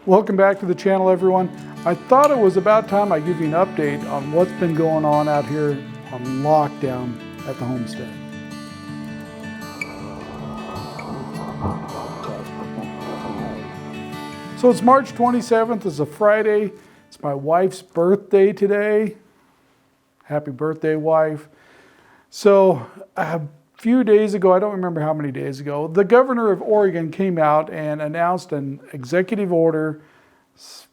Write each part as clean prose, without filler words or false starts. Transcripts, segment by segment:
Welcome back to the channel, everyone. I thought it was about time I give you an update on what's been going on out here on lockdown at the homestead. So it's March 27th, it's a Friday. It's my wife's birthday today. Happy birthday, wife. So a few days ago, I don't remember how many days ago, the governor of Oregon came out and announced an executive order.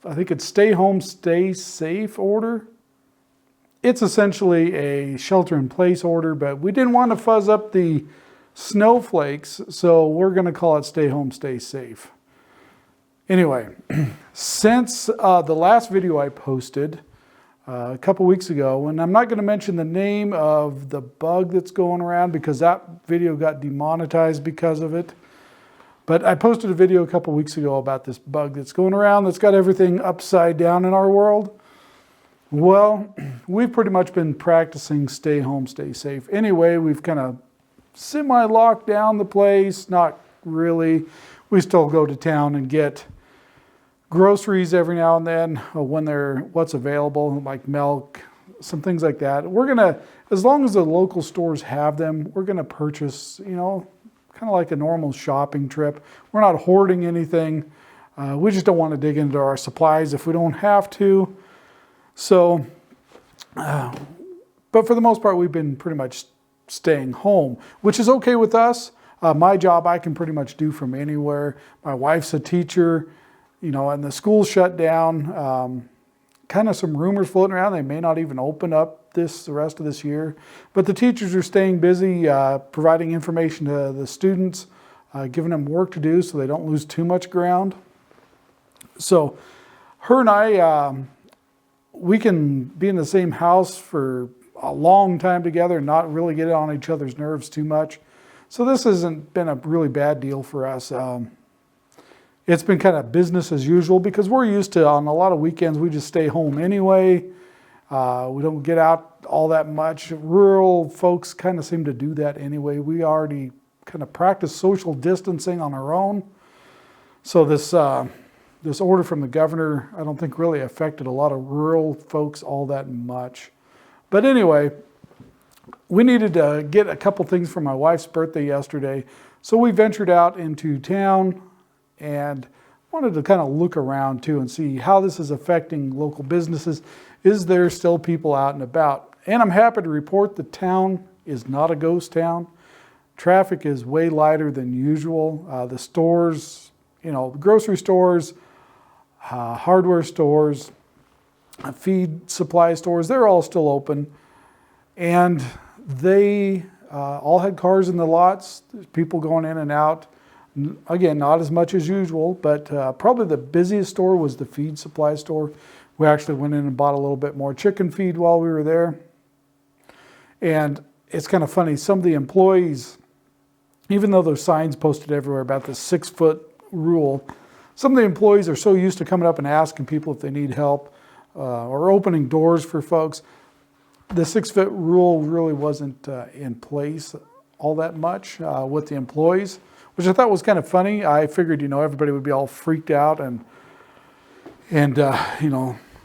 I think it's stay home, stay safe order. It's essentially a shelter in place order, but we didn't want to fuzz up the snowflakes, so we're going to call it stay home, stay safe. Anyway, since the last video I posted a couple weeks ago, and I'm not going to mention the name of the bug that's going around because that video got demonetized because of it. But I posted a video a couple weeks ago about this bug that's going around that's got everything upside down in our world. Well, we've pretty much been practicing stay home, stay safe. Anyway, we've kind of semi-locked down the place. Not really. We still go to town and get groceries every now and then when what's available, like milk, some things like that. We're gonna, as long as the local stores have them, we're gonna purchase, kind of like a normal shopping trip. We're not hoarding anything. We just don't want to dig into our supplies if we don't have to. So, but for the most part, we've been pretty much staying home, which is okay with us. My job, I can pretty much do from anywhere. My wife's a teacher. And the school shut down. Kind of some rumors floating around. They may not even open up the rest of this year. But the teachers are staying busy, providing information to the students, giving them work to do so they don't lose too much ground. So her and I, we can be in the same house for a long time together and not really get on each other's nerves too much. So this hasn't been a really bad deal for us. It's been kind of business as usual because we're used to, on a lot of weekends, we just stay home anyway. We don't get out all that much. Rural folks kind of seem to do that anyway. We already kind of practice social distancing on our own. So this order from the governor, I don't think really affected a lot of rural folks all that much. But anyway, we needed to get a couple things for my wife's birthday yesterday. So we ventured out into town and wanted to kind of look around too and see how this is affecting local businesses. Is there still people out and about? And I'm happy to report the town is not a ghost town. Traffic is way lighter than usual. The stores, grocery stores, hardware stores, feed supply stores, they're all still open. And they all had cars in the lots, people going in and out. Again, not as much as usual, but probably the busiest store was the feed supply store. We actually went in and bought a little bit more chicken feed while we were there. And it's kind of funny, some of the employees, even though there's signs posted everywhere about the 6-foot rule, some of the employees are so used to coming up and asking people if they need help or opening doors for folks. The 6-foot rule really wasn't in place all that much with the employees, which I thought was kind of funny. I figured, everybody would be all freaked out and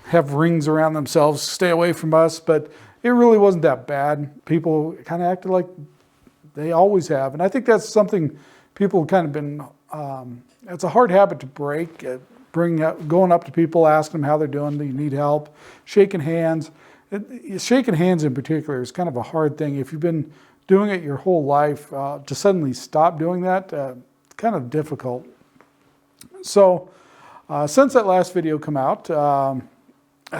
have rings around themselves, stay away from us. But it really wasn't that bad. People kind of acted like they always have. And I think that's something people kind of been, it's a hard habit to break, going up to people, asking them how they're doing, do you need help, shaking hands. Shaking hands in particular is kind of a hard thing. If you've been doing it your whole life, to suddenly stop doing that, it's kind of difficult. So since that last video come out,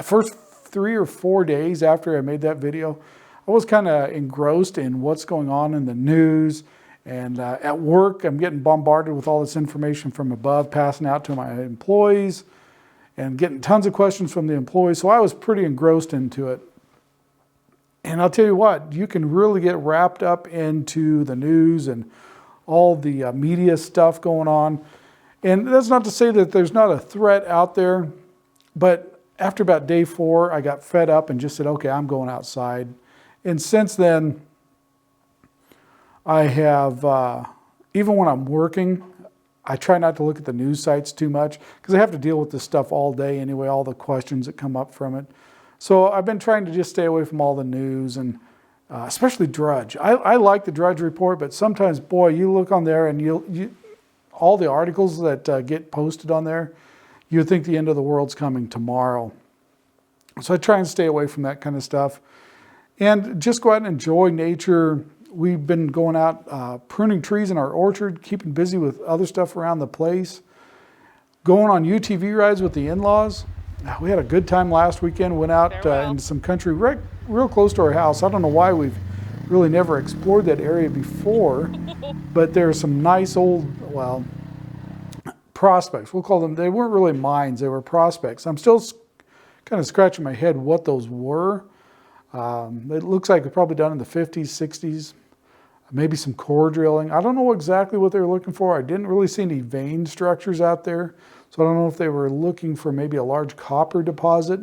first 3 or 4 days after I made that video, I was kind of engrossed in what's going on in the news. And at work, I'm getting bombarded with all this information from above, passing out to my employees and getting tons of questions from the employees. So I was pretty engrossed into it. And I'll tell you what, you can really get wrapped up into the news and all the media stuff going on. And that's not to say that there's not a threat out there, but after about day 4, I got fed up and just said, okay, I'm going outside. And since then, I have, even when I'm working, I try not to look at the news sites too much because I have to deal with this stuff all day anyway, all the questions that come up from it. So I've been trying to just stay away from all the news and especially Drudge. I like the Drudge Report, but sometimes, boy, you look on there and all the articles that get posted on there, you would think the end of the world's coming tomorrow. So I try and stay away from that kind of stuff and just go out and enjoy nature. We've been going out pruning trees in our orchard, keeping busy with other stuff around the place, going on UTV rides with the in-laws. We had a good time last weekend, went out into some country real close to our house. I don't know why we've really never explored that area before, but there are some nice old, well, prospects. We'll call them, they weren't really mines, they were prospects. I'm still kind of scratching my head what those were. It looks like it's probably done in the 50s, 60s, maybe some core drilling. I don't know exactly what they were looking for. I didn't really see any vein structures out there. So I don't know if they were looking for maybe a large copper deposit.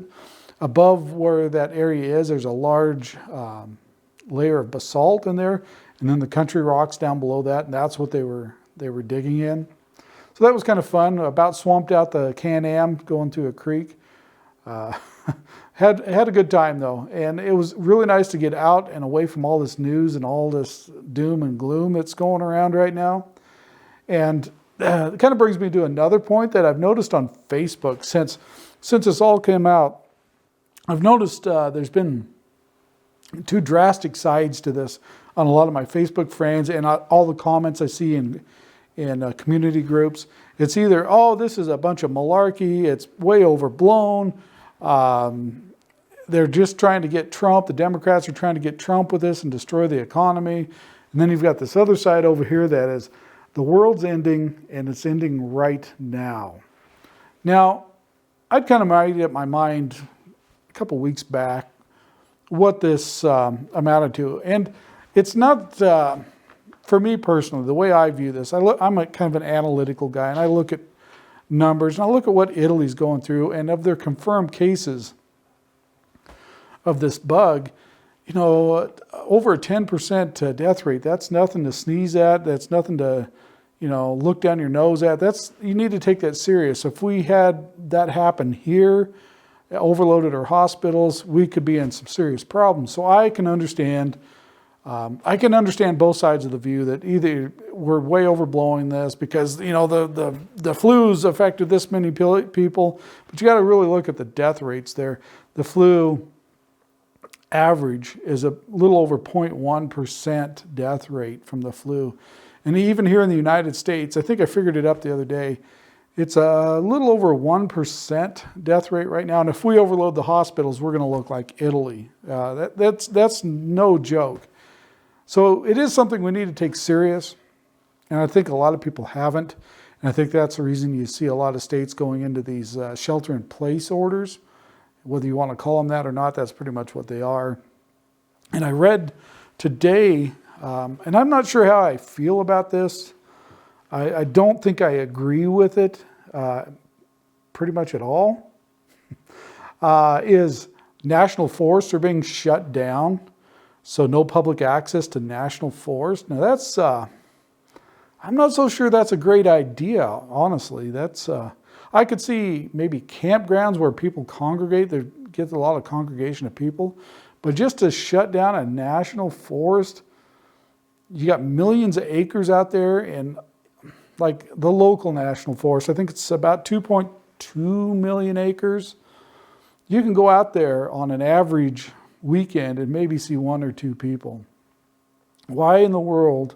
Above where that area is, there's a large layer of basalt in there, and then the country rocks down below that, and that's what they were digging in. So that was kind of fun. About swamped out the Can-Am going through a creek. Had a good time though, and it was really nice to get out and away from all this news and all this doom and gloom that's going around right now. And it kind of brings me to another point that I've noticed on Facebook since this all came out. I've noticed there's been two drastic sides to this on a lot of my Facebook friends and all the comments I see in community groups. It's either, oh, this is a bunch of malarkey, it's way overblown, they're just trying to get Trump, the Democrats are trying to get Trump with this and destroy the economy. And then you've got this other side over here that is, the world's ending and it's ending right now. Now, I'd kind of made up my mind a couple weeks back what this amounted to. And it's not, for me personally, the way I view this, I'm a kind of an analytical guy, and I look at numbers, and I look at what Italy's going through, and of their confirmed cases of this bug, you know, over a 10% death rate. That's nothing to sneeze at. That's nothing to, you know, look down your nose at. You need to take that serious. If we had that happen here, overloaded our hospitals, we could be in some serious problems. So I can understand both sides of the view that either we're way overblowing this because, you know, the flu's affected this many people, but you got to really look at the death rates there. The flu average is a little over 0.1% death rate from the flu. And even here in the United States, I think I figured it up the other day, it's a little over 1% death rate right now. And if we overload the hospitals, we're going to look like Italy. That's no joke. So it is something we need to take serious. And I think a lot of people haven't. And I think that's the reason you see a lot of states going into these shelter-in-place orders. Whether you want to call them that or not, that's pretty much what they are. And I read today, and I'm not sure how I feel about this. I don't think I agree with it pretty much at all. Is national forests are being shut down, so no public access to national forests. Now that's, I'm not so sure that's a great idea, honestly. That's, I could see maybe campgrounds where people congregate. There gets a lot of congregation of people. But just to shut down a national forest, you got millions of acres out there, and like the local national forest, I think it's about 2.2 million acres. You can go out there on an average weekend and maybe see one or two people. Why in the world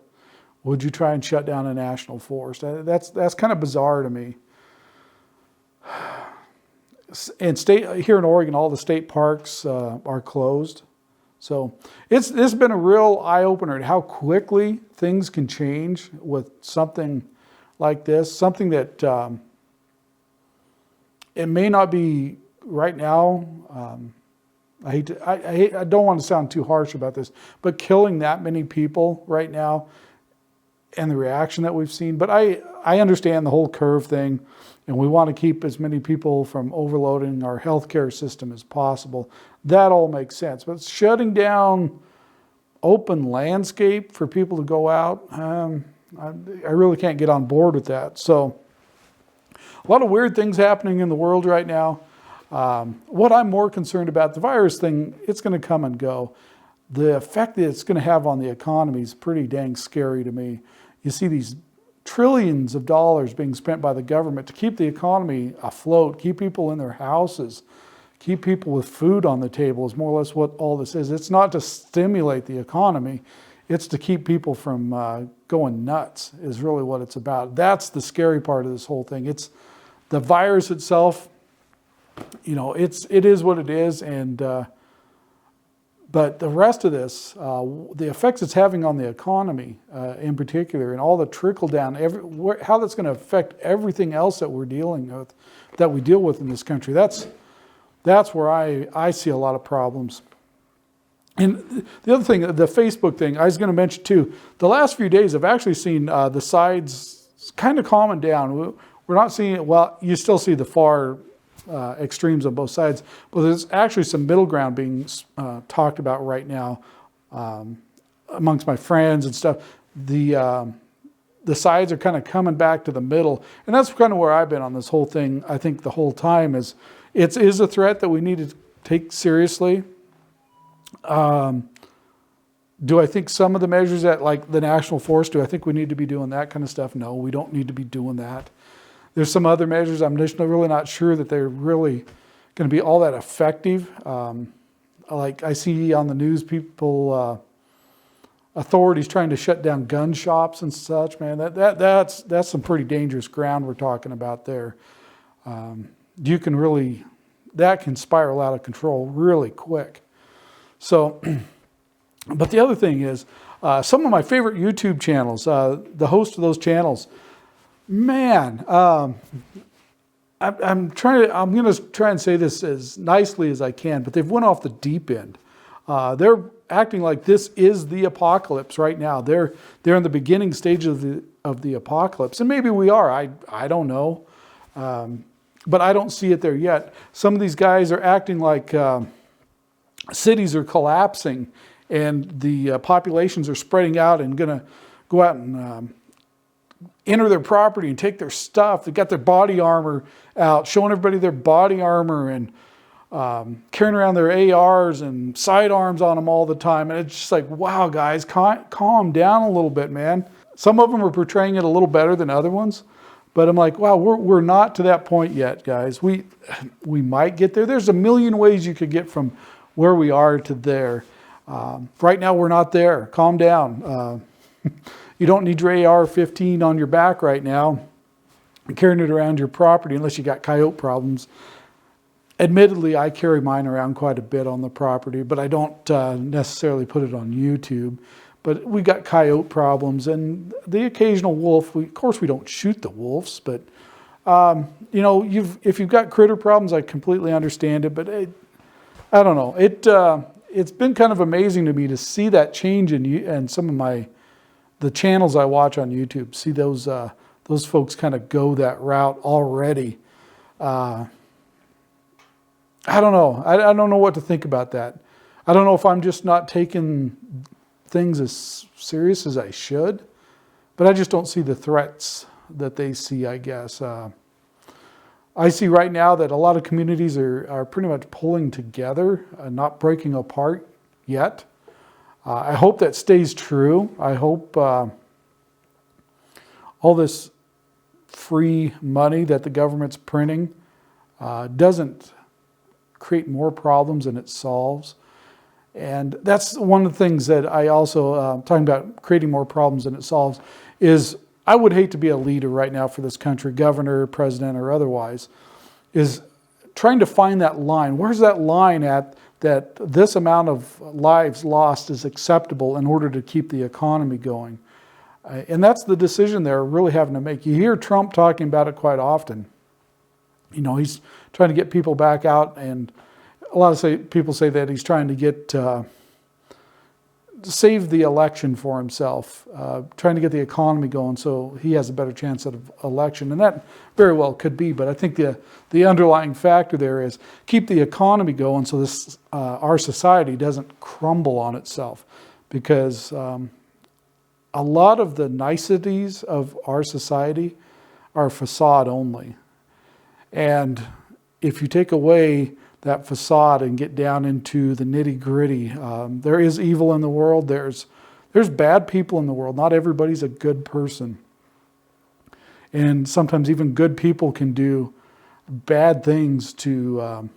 would you try and shut down a national forest? That's kind of bizarre to me. And here in Oregon, all the state parks are closed. So it's been a real eye-opener how quickly things can change with something like this. Something that it may not be right now. I don't want to sound too harsh about this, but killing that many people right now and the reaction that we've seen. But I understand the whole curve thing. And we want to keep as many people from overloading our healthcare system as possible. That all makes sense. But shutting down open landscape for people to go out, I really can't get on board with that. So a lot of weird things happening in the world right now. What I'm more concerned about, the virus thing, it's going to come and go. The effect that it's going to have on the economy is pretty dang scary to me. You see these trillions of dollars being spent by the government to keep the economy afloat, keep people in their houses, keep people with food on the table is more or less what all this is. It's not to stimulate the economy. It's to keep people from going nuts is really what it's about. That's the scary part of this whole thing. It's the virus itself, it is what it is. And but the rest of this, the effects it's having on the economy in particular, and all the trickle down, how that's going to affect everything else that we're dealing with, that we deal with in this country. That's where I see a lot of problems. And the other thing, the Facebook thing, I was going to mention too, the last few days I've actually seen the sides kind of calming down. We're not seeing it, well, you still see the far extremes on both sides, but there's actually some middle ground being talked about right now amongst my friends and stuff. The sides are kind of coming back to the middle, and that's kind of where I've been on this whole thing. I think the whole time is it is a threat that we need to take seriously. Do I think some of the measures that, like the national force, do I think we need to be doing that kind of stuff? No, we don't need to be doing that. There's some other measures I'm just really not sure that they're really going to be all that effective. Like I see on the news, authorities trying to shut down gun shops and such. Man, that's some pretty dangerous ground we're talking about there. That can spiral out of control really quick. So, but the other thing is, some of my favorite YouTube channels, the host of those channels, man, I'm going to try and say this as nicely as I can, but they've went off the deep end. They're acting like this is the apocalypse right now. They're in the beginning stage of the apocalypse, and maybe we are. I don't know, but I don't see it there yet. Some of these guys are acting like cities are collapsing and the populations are spreading out and going to go out and enter their property and take their stuff. They've got their body armor out, showing everybody their body armor and carrying around their ARs and sidearms on them all the time. And it's just like, wow, guys, calm down a little bit, man. Some of them are portraying it a little better than other ones. But I'm like, wow, we're not to that point yet, guys. We might get there. There's a million ways you could get from where we are to there. Right now, we're not there. Calm down. You don't need your AR-15 on your back right now, carrying it around your property unless you got coyote problems. Admittedly, I carry mine around quite a bit on the property, but I don't necessarily put it on YouTube. But we got coyote problems and the occasional wolf. Of course, we don't shoot the wolves, but if you've got critter problems, I completely understand it. But I don't know. It's been kind of amazing to me to see that change in some of the channels I watch on YouTube. See those folks kind of go that route already. I don't know. I don't know what to think about that. I don't know if I'm just not taking things as serious as I should, but I just don't see the threats that they see, I guess. I see right now that a lot of communities are pretty much pulling together, not breaking apart yet. I hope that stays true. I hope all this free money that the government's printing doesn't create more problems than it solves. And that's one of the things that I also, talking about creating more problems than it solves, is I would hate to be a leader right now for this country, governor, president, or otherwise, is trying to find that line. Where's that line at that this amount of lives lost is acceptable in order to keep the economy going? And that's the decision they're really having to make. You hear Trump talking about it quite often. He's trying to get people back out, and a lot of people say that he's trying to save the election for himself, trying to get the economy going so he has a better chance at an election. And that very well could be, but I think the underlying factor there is keep the economy going so this our society doesn't crumble on itself. Because a lot of the niceties of our society are facade only. And if you take away that facade and get down into the nitty-gritty, there is evil in the world. There's bad people in the world. Not everybody's a good person. And sometimes even good people can do bad things to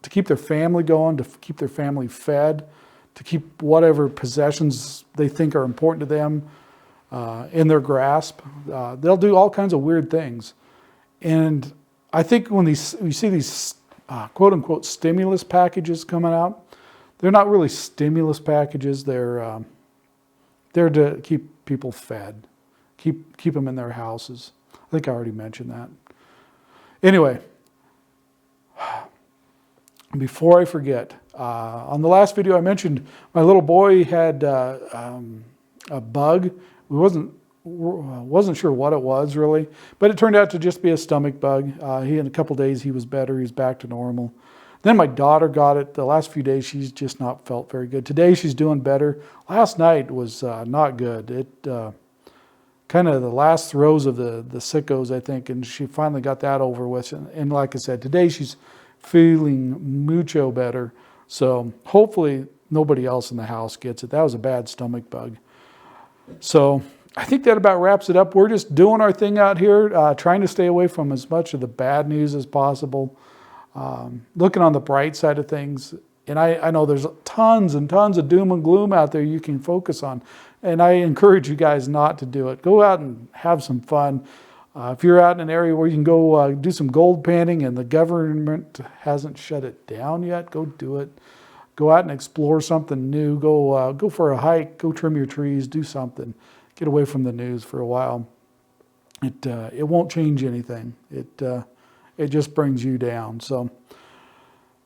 keep their family going, to keep their family fed, to keep whatever possessions they think are important to them in their grasp. They'll do all kinds of weird things. And I think when we see these quote-unquote stimulus packages coming out, they're not really stimulus packages. They're to keep people fed, keep them in their houses. I think I already mentioned that. Anyway, before I forget, on the last video I mentioned my little boy had a bug. We wasn't sure what it was really, but it turned out to just be a stomach bug. In a couple days he was better. He's back to normal. Then my daughter got it. The last few days she's just not felt very good. Today she's doing better. Last night was not good. It kind of the last throes of the sickos, I think, and she finally got that over with. And like I said, today she's feeling mucho better. So hopefully nobody else in the house gets it. That was a bad stomach bug. So I think that about wraps it up. We're just doing our thing out here, trying to stay away from as much of the bad news as possible. Looking on the bright side of things. And I know there's tons and tons of doom and gloom out there you can focus on. And I encourage you guys not to do it. Go out and have some fun. If you're out in an area where you can go do some gold panning and the government hasn't shut it down yet, go do it. Go out and explore something new. Go for a hike. Go trim your trees. Do something. Get away from the news for a while. It won't change anything. It just brings you down. So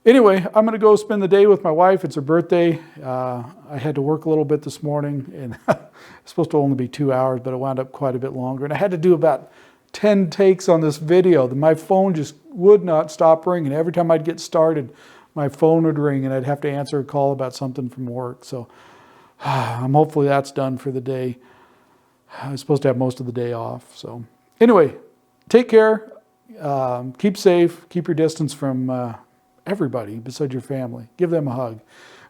anyway, I'm going to go spend the day with my wife. It's her birthday. I had to work a little bit this morning, and it's supposed to only be 2 hours, but it wound up quite a bit longer. And I had to do about 10 takes on this video. My phone just would not stop ringing. Every time I'd get started, my phone would ring, and I'd have to answer a call about something from work. So hopefully that's done for the day. I was supposed to have most of the day off. So anyway, take care. Keep safe. Keep your distance from everybody besides your family. Give them a hug.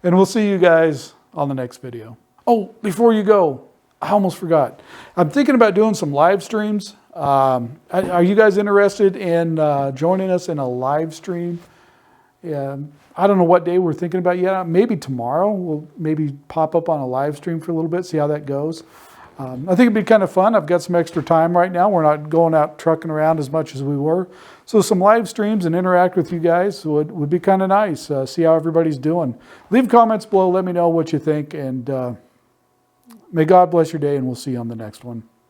And we'll see you guys on the next video. Oh, before you go, I almost forgot. I'm thinking about doing some live streams. Are you guys interested in joining us in a live stream? I don't know what day we're thinking about yet. Maybe tomorrow. We'll maybe pop up on a live stream for a little bit, see how that goes. I think it'd be kind of fun. I've got some extra time right now. We're not going out trucking around as much as we were. So some live streams and interact with you guys would be kind of nice. See how everybody's doing. Leave comments below. Let me know what you think. And may God bless your day, and we'll see you on the next one.